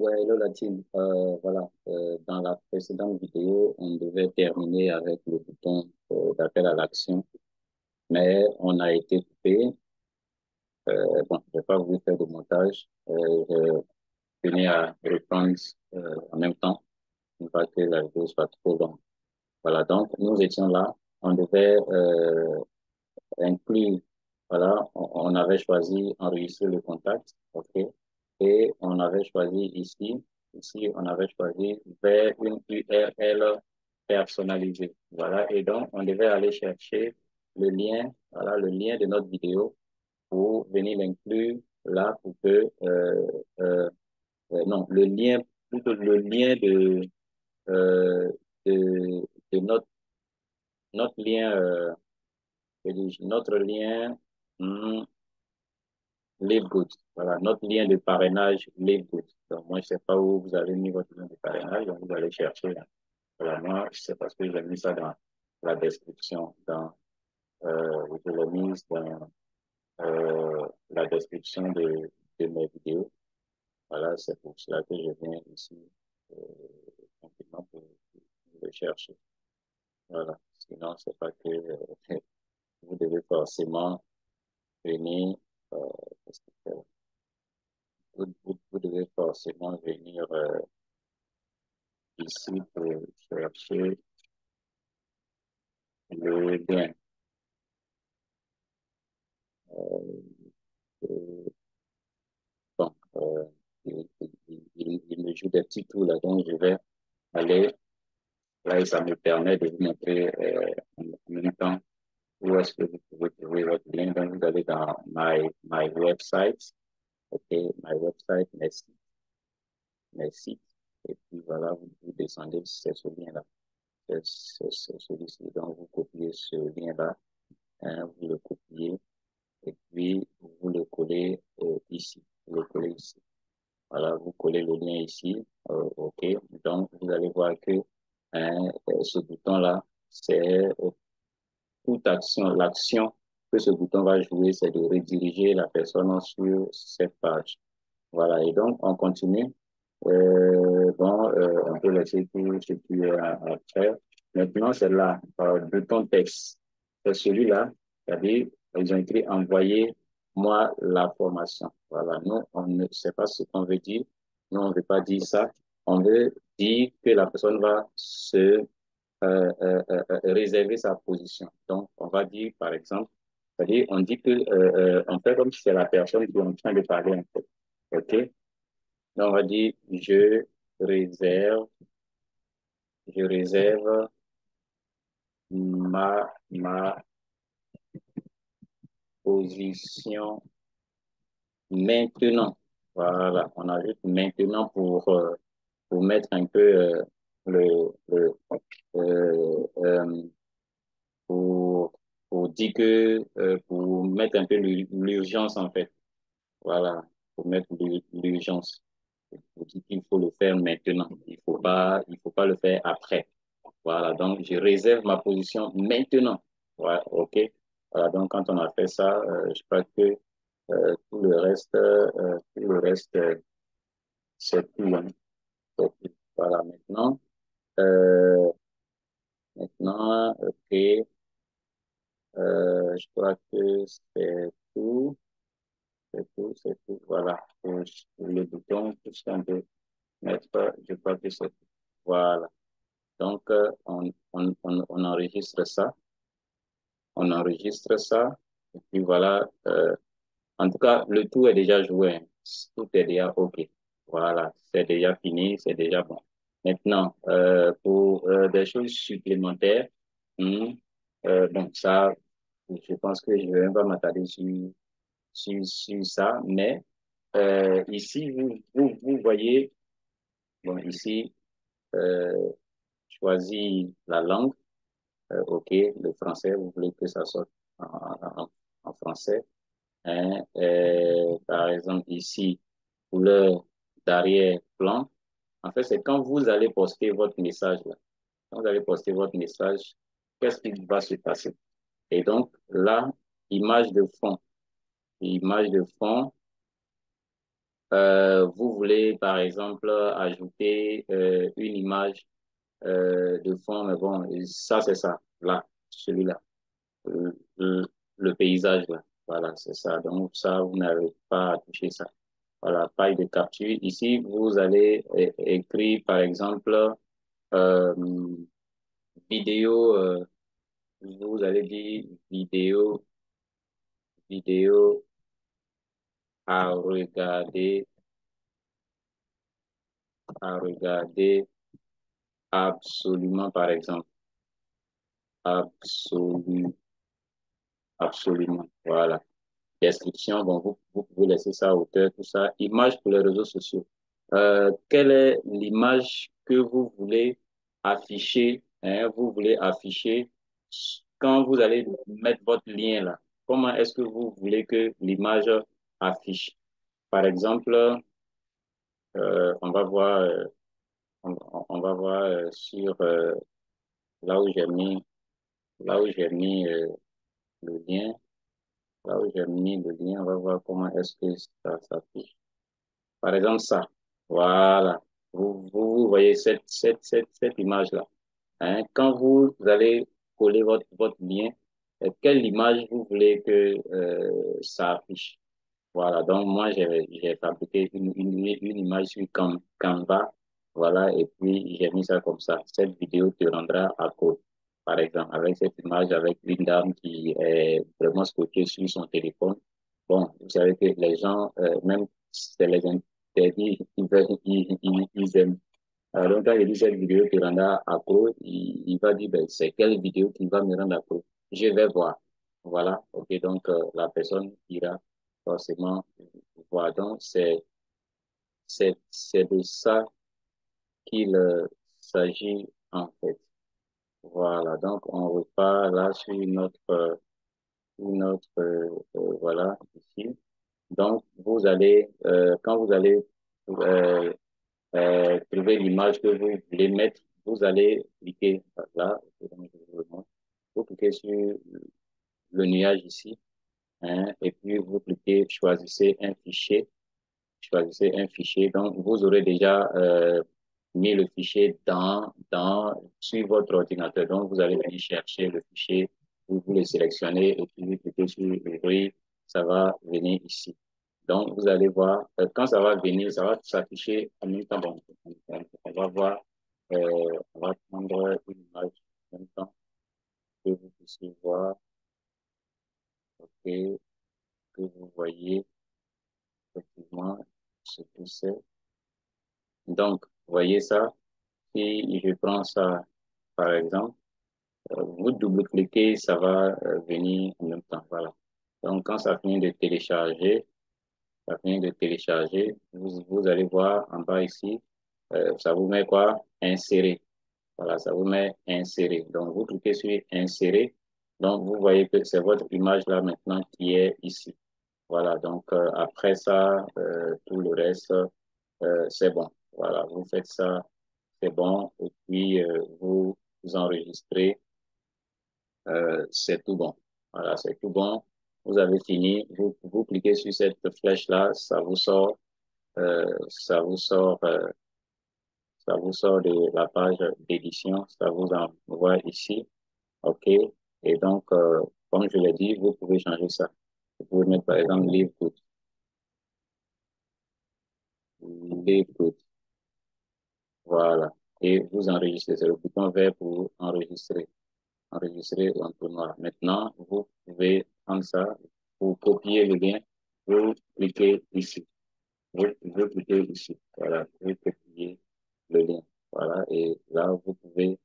Ouais, hello la team. Voilà, dans la précédente vidéo, on devait terminer avec le bouton d'appel à l'action, mais on a été coupé. Bon, j'ai pas voulu faire de montage. Je tenais à reprendre en même temps, pour pas que la vidéo soit trop longue. Voilà, donc nous étions là. On devait inclure, voilà, on avait choisi enregistrer le contact, ok, et on avait choisi ici, on avait choisi vers une URL personnalisée, voilà, et donc on devait aller chercher le lien, voilà, le lien de notre vidéo pour venir l'inclure là pour que, non, le lien, plutôt le lien euh, de notre lien, notre lien, hmm, Live Good. Voilà, notre lien de parrainage Live Good. Donc, moi, je sais pas où vous avez mis votre lien de parrainage, donc vous allez chercher. Là. Voilà, moi, c'est parce que j'ai mis ça dans la description, je l'ai mis dans la description de mes vidéos. Voilà, c'est pour cela que je viens ici, euh, tranquillement pour le chercher. Voilà, sinon, c'est pas que vous devez forcément venir, euh, qu'est-ce que vous devez forcément venir ici pour chercher le lien. Euh, bon, il me joue des petits tours là, donc je vais aller là et ça me permet de vous montrer en même temps où est-ce que vous pouvez trouver votre lien. Donc vous allez dans my website, ok, my website, mes sites, et puis voilà, vous descendez, c'est ce lien-là, c'est celui-ci, donc vous copiez ce lien-là, hein, vous le copiez et puis vous le collez ici. Vous le collez ici. Voilà, vous collez le lien ici. OK. Donc, vous allez voir que ce bouton-là, c'est toute action. L'action que ce bouton va jouer, c'est de rediriger la personne sur cette page. Voilà, et donc, on continue. On peut laisser tout ce qui est à faire. Maintenant, c'est là, bouton texte. C'est celui-là, c'est-à-dire, ils ont écrit envoyer moi la formation. Voilà, nous, on ne sait pas ce qu'on veut dire. Nous, on ne veut pas dire ça. On veut dire que la personne va se réserver sa position. Donc, on va dire, par exemple, c'est-à-dire, on dit que, on fait comme si c'est la personne qui est en train de parler, en fait. OK? Donc, on va dire, réserve, je réserve ma position maintenant. Voilà, on ajoute maintenant pour mettre un peu euh, euh, pour, pour dire que, pour mettre un peu l'urgence en fait. Voilà, pour mettre l'urgence. Pour dire qu'il faut le faire maintenant. Il faut pas le faire après. Voilà, donc je réserve ma position maintenant. Voilà, OK. Voilà, donc quand on a fait ça, je crois que tout le reste, c'est tout, hein. C'est tout. Voilà, euh, OK. Je crois que c'est tout. C'est tout, c'est tout. Voilà. Pour le bouton, tout ce qu'on peut mettre, je crois que c'est tout. Voilà. Donc, on enregistre ça. On enregistre ça. Et puis voilà. En tout cas, le tout est déjà joué, hein. Tout est déjà OK. Voilà. C'est déjà fini. C'est déjà bon. Maintenant, pour des choses supplémentaires, hmm, bon, ça, je pense que je ne vais même pas m'attarder sur ça, mais ici, vous voyez, bon, ici, euh, choisis la langue, OK, le français, vous voulez que ça sorte en français, hein, par exemple, ici, couleur d'arrière-plan, en fait, c'est quand vous allez poster votre message, là, quand vous allez poster votre message, qu'est-ce qui va se passer? Et donc, là, image de fond, image de fond, Vous voulez, par exemple, ajouter une image de fond, mais bon, et ça, c'est ça, là, celui-là, le, le paysage, là. Voilà, c'est ça. Donc, ça, vous n'avez pas à toucher ça. Voilà, paille de capture. Ici, vous allez écrire, par exemple, euh, vidéo, vous allez dire vidéo à regarder absolument, par exemple. Absolu, absolument. Voilà. Description, bon, vous pouvez laisser ça à hauteur, tout ça. Image pour les réseaux sociaux. Quelle est l'image que vous voulez afficher, hein, vous voulez afficher quand vous allez mettre votre lien là? Comment est-ce que vous voulez que l'image affiche? Par exemple, on va voir, on va voir sur là où j'ai mis, là où j'ai mis le lien, là où j'ai mis le lien, on va voir comment est-ce que ça s'affiche. Par exemple, ça. Voilà. Vous voyez cette image-là. Hein? Quand vous allez coller votre lien, quelle image vous voulez que ça affiche? Voilà. Donc, moi, j'ai fabriqué une image sur Canva. Voilà. Et puis, j'ai mis ça comme ça. Cette vidéo te rendra à court. Par exemple, avec cette image, avec une dame qui est vraiment scotchée sur son téléphone. Bon, vous savez que les gens, même si c'est les interdits, ils aiment. Alors, donc, quand il dit cette vidéo te rendra accro, il va dire, ben, c'est quelle vidéo qui va me rendre accro? Je vais voir. Voilà. OK. Donc, la personne ira forcément voir. Donc, c'est de ça qu'il s'agit en fait. Voilà. Donc, on repart là sur voilà, ici. Donc, vous allez, quand vous allez euh, trouver l'image que vous voulez mettre, vous allez cliquer là, vous cliquez sur le nuage ici, hein, et puis vous cliquez, choisissez un fichier. Donc, vous aurez déjà mis le fichier sur votre ordinateur. Donc, vous allez venir chercher le fichier, vous le sélectionnez et puis vous cliquez sur ouvrir, ça va venir ici. Donc, vous allez voir, quand ça va venir, ça va s'afficher en même temps. Bon, on va voir, on va prendre une image en même temps que vous puissiez voir, ok, que vous voyez effectivement ce que c'est. Donc, voyez ça. Si je prends ça, par exemple, vous double-cliquez, ça va venir en même temps. Voilà. Donc, quand ça finit de télécharger, vous allez voir en bas ici, ça vous met quoi? Insérer. Voilà, ça vous met insérer. Donc, vous cliquez sur insérer. Donc, vous voyez que c'est votre image là maintenant qui est ici. Voilà, donc après ça, tout le reste, c'est bon. Voilà, vous faites ça, c'est bon. Et puis, vous enregistrez, c'est tout bon. Voilà, c'est tout bon. Vous avez fini. Vous cliquez sur cette flèche-là, ça vous sort, ça vous sort de la page d'édition, ça vous envoie ici. OK? Et donc, comme je l'ai dit, vous pouvez changer ça. Vous pouvez mettre, par exemple, livre good. Livre good. Voilà. Et vous enregistrez. C'est le bouton vert pour enregistrer. Enregistrer l'entonnoir. Maintenant, vous pouvez prendre ça pour copier le lien. Vous cliquez ici. Vous cliquez ici. Voilà. Vous copiez le lien. Voilà. Et là, vous pouvez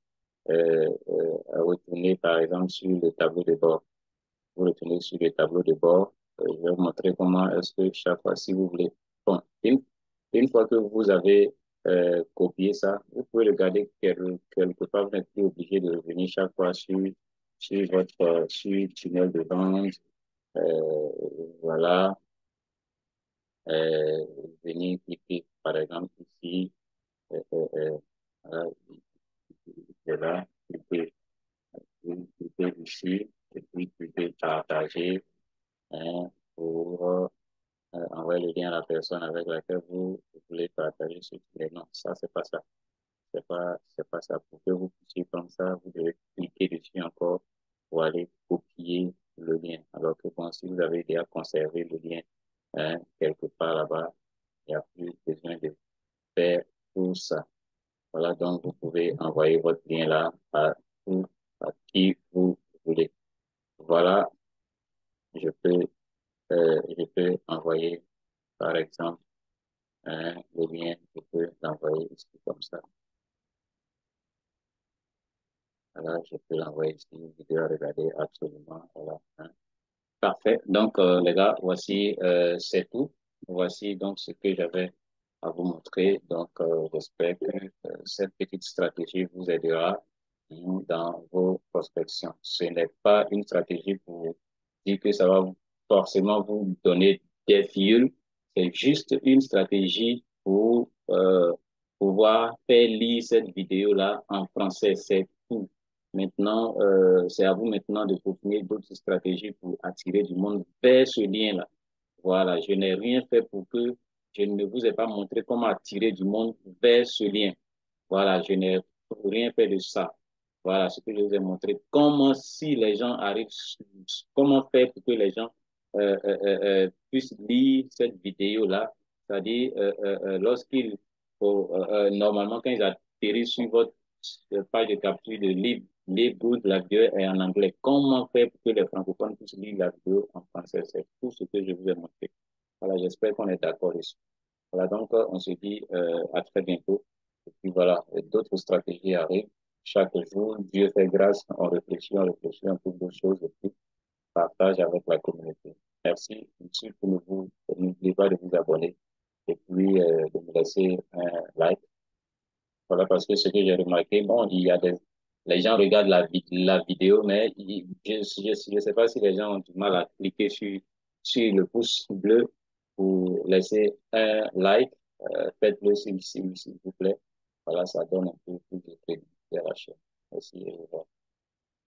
retourner, par exemple, sur le tableau de bord. Vous retournez sur le tableau de bord. Je vais vous montrer comment est-ce que chaque fois, si vous voulez. Bon, une fois que vous avez copié ça, vous pouvez le garder quelque part. Vous n'êtes plus obligé de revenir chaque fois sur votre sur tunnel de vente. Euh, voilà. Venir cliquer, par exemple, ici. Voilà, là, cliquez ici. Et puis, cliquez partager, hein, pour envoyer le lien à la personne avec laquelle vous voulez partager ce lien. Non, ça, c'est pas ça. C'est pas ça. Pour que vous puissiez comme ça, vous devez cliquer dessus encore pour aller copier le lien. Alors que bon, si vous avez déjà conservé le lien quelque part là-bas, il n'y a plus besoin de faire tout ça. Voilà, donc vous pouvez envoyer votre lien là à qui vous voulez. Voilà, je peux envoyer, par exemple, le lien, je peux l'envoyer ici comme ça. Voilà, je peux l'envoyer ici, vidéo à regarder absolument. Voilà, hein. Parfait. Donc, les gars, voici, c'est tout. Voici donc ce que j'avais à vous montrer. Donc, j'espère que cette petite stratégie vous aidera dans vos prospections. Ce n'est pas une stratégie pour dire que ça va forcément vous donner des views. C'est juste une stratégie pour pouvoir faire lire cette vidéo-là en français. C'est tout. Maintenant, c'est à vous maintenant de peaufiner d'autres stratégies pour attirer du monde vers ce lien-là. Voilà, je n'ai rien fait pour que je ne vous ai pas montré comment attirer du monde vers ce lien. Voilà, je n'ai rien fait de ça. Voilà ce que je vous ai montré. Comment, si les gens arrivent, comment faire pour que les gens puissent lire cette vidéo-là. C'est-à-dire, lorsqu'ils, normalement, quand ils atterrissent sur votre page de capture de livre, la vidéo est en anglais. Comment faire pour que les francophones puissent lire la vidéo en français? C'est tout ce que je vous ai montré. Voilà, j'espère qu'on est d'accord ici. Voilà, donc on se dit à très bientôt. Et puis voilà, d'autres stratégies arrivent. Chaque jour, Dieu fait grâce, on réfléchit un peu d'autres choses et puis partage avec la communauté. Merci. Surtout, n'oubliez pas de vous abonner et puis de me laisser un like. Voilà, parce que ce que j'ai remarqué, bon, les gens regardent la vidéo, mais je sais pas si les gens ont du mal à cliquer sur le pouce bleu pour laisser un like. Faites-le s'il vous plaît. Voilà, ça donne un peu plus de crédibilité à la chaîne. Merci. Et au revoir.